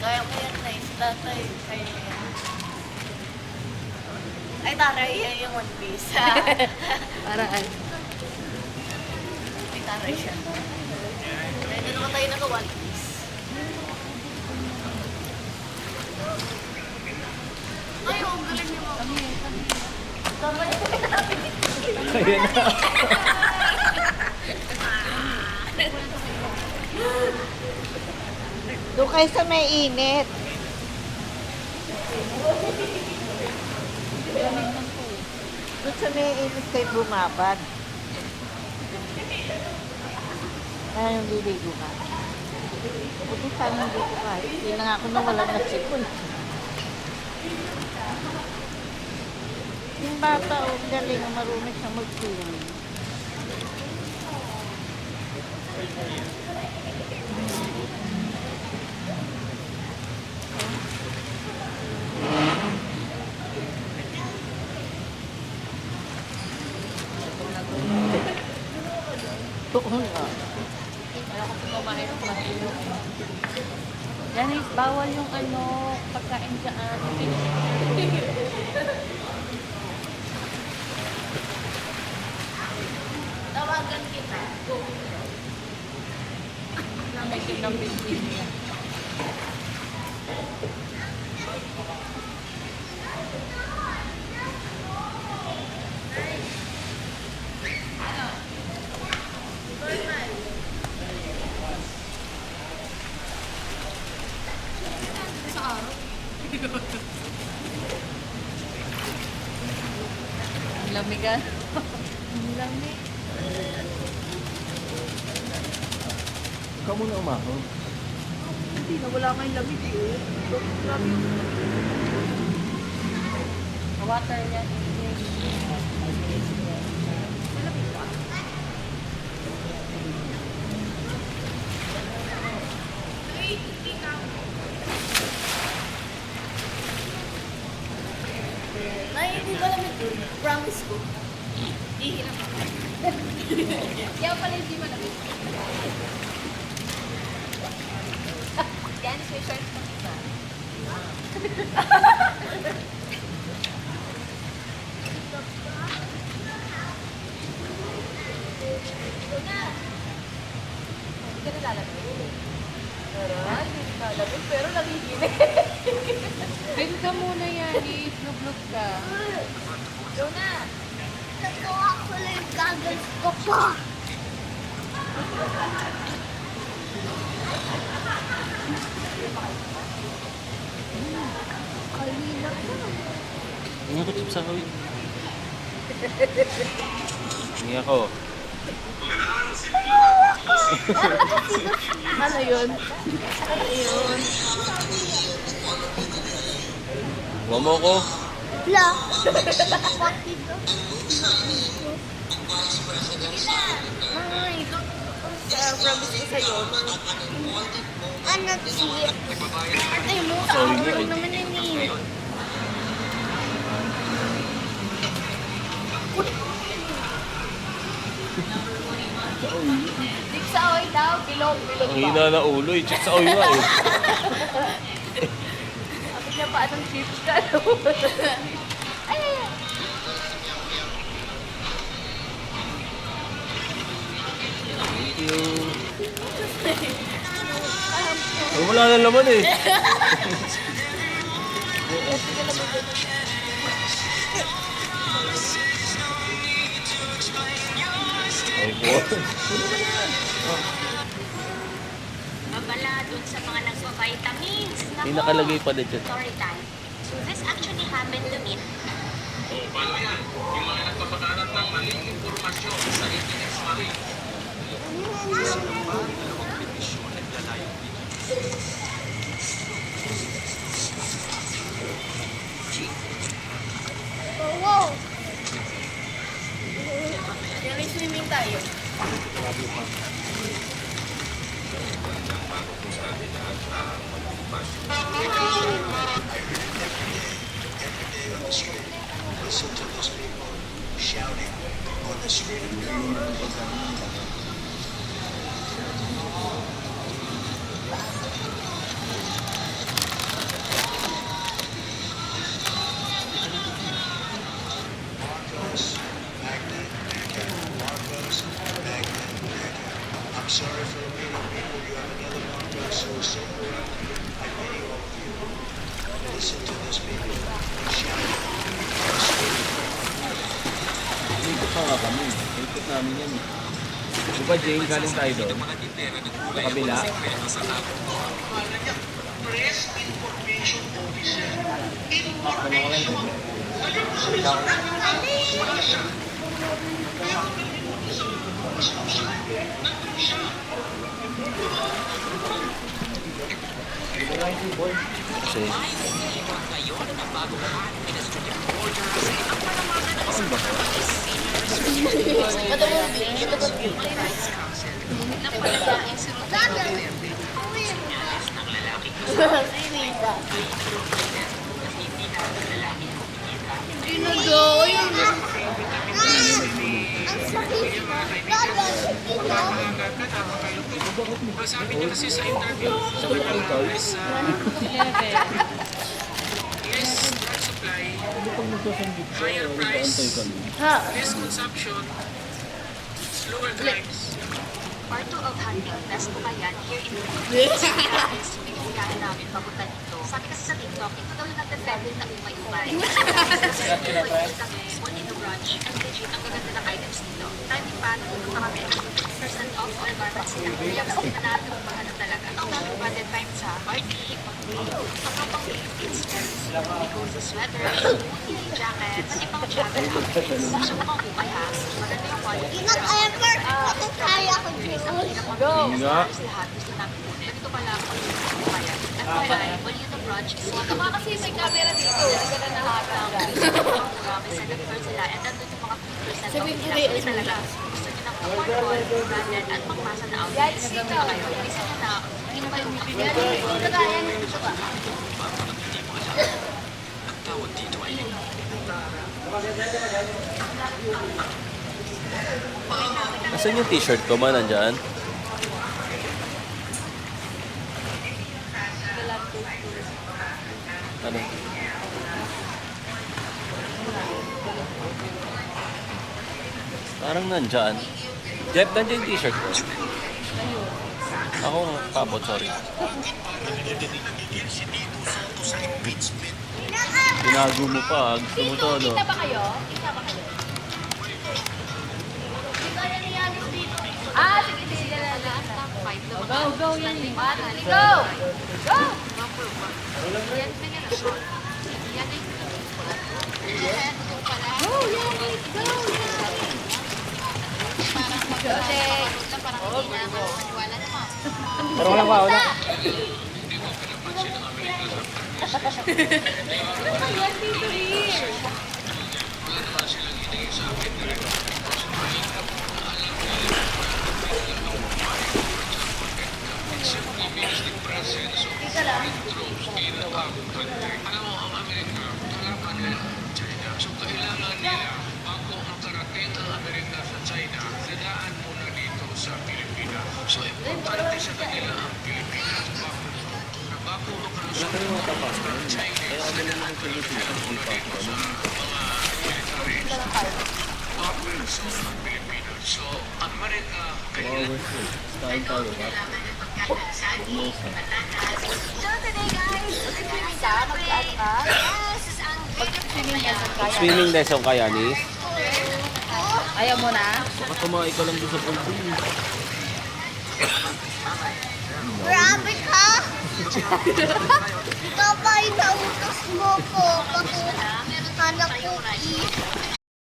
Kaya ko yan na si tatay. Kaya yan. Ay, taray yan yung One Piece. Paraan. Ay, taray siya. Kaya doon naman tayo naka-One Piece. Ay, ang galing niyo mga. Tama niyo. Kaya na. Doon kayo sa may init. Doon sa may init kayo bumabad. Kaya yung liligo ka. Buti sana hindi ko kahit. Hindi na nga ako nawalan na sipon. Yung bata, oh, galing, marunong siyang mag-swimming. Tuon nga. Wala ko kumain ng plastic. Janice, bawal yung ano, pagkain dyan. Tawagan kita. Go. Namitin ng biscuit niya. Ang lamig ah. Ang lamig. Ikaw muna umahon. Hindi na wala kang lamig eh. Grabe yung water niya. Nay, hindi ba naman yun? Promise ko. Hihinap ako. Kaya pala hindi mo lamig. Yan, may shorts pa kita. Hindi ka nalalabig. Hindi ka nalalabig, pero nagiginig. Pwede ka muna yan, i-vlog ka. Go na! Nagawa ko lang yung goggles ko pa. Kalina ka. Hindi ako chips ako. Hindi ako. Ano yun? Huwag mo ko. La. Pati ko. Ay, promise ko sa'yo. Ano, sige. Ay mo, Sorry, ako ay. naman yun eh. Dik sa oy daw, bilog Ang ba? hina na ulo eh. Chips ako nga eh. Sabi niya pa, anong chips ka? Ay, ay, ay. Thank you. Ay, wala na laman eh. Ay po. Babala dun sa mga nagpa-vitamins. Nako, May nakalagay pa din dyan. story time. So this actually happened to me. Wow. Yung swimming tayo. Listen to those people shouting on the street of New York. sorry for repeating people. You have another month so simple. I pity all of you. Listen to this, people. Shouting on the street of New York. Ikot pa nga kami. Ikot namin yan. Di ba, Jane, galing tayo doon? Sa kabila. Press Information Officer. Ano ko lang doon? Kasi, Ginagawa yun. Ang sakit. Sabi niya kasi sa interview, sa kanya is less drug supply, higher price, less consumption, slower drives. Part 2 of Hunting Fest po yan here in Philippines. Pinagbigayan namin papunta dito. Sabi kasi sa TikTok, ito daw yung nagtag-trending na umay-umay. Kami, one in the brunch, ang legit, ang gaganda ng items dito. Timing pa, nagpupunta kami, 50% off all garments nila. Kaya kasi nanatulungan na talaga. Ang daming budget time sa RD, pagkapang Philippines, because sweater, hoodie, jacket, pati pang travel outfits. So mukhang ukay ha, maganda yung quality. Nag-effort ako kaya ko dyan. Go! Nga. Lahat gusto namin muna. Ganito pala ako yung kaya. FYI, well, yung brunch is one of Kasi may camera dito. Hindi ka na nakakang. Grabe, sa nag sila. And nandun yung mga 50% off nila. So, talaga, gusto nyo ng affordable, branded, at pangmasa na outfits. Dito kayo. Isa nyo na, yun pa yung Nasaan yung t-shirt ko man? Nandyan? Ano? Parang nandyan. Jeff, nandyan yung t-shirt ko. Ako nga, pabot, sorry. Tinago mo pa. Gusto mo to, no? Kita ba kayo? Kita ba kayo? Ah, sige, sige. Go, go yan eh. Go! Go! Parang walang wow na. So kailangan nila, bago makarating ang Amerika sa China, dadaan muna dito sa Pilipinas. So importante sa kanila ang Pilipinas. Bago makalusot ang Chinese, dadaan muna dito sa mga military weapons ng Pilipinas. So Amerika, kailangan Style tayo ba? So today guys, swimming ka? Mag-ano ka? Yes, ang Swimming ka sa kaya. Swimming lesson kaya, Nis? Ayaw mo na? Baka tumakay ka lang doon sa pool. Grabe ka! Ikaw pa inautos mo ko. Bakit anak ko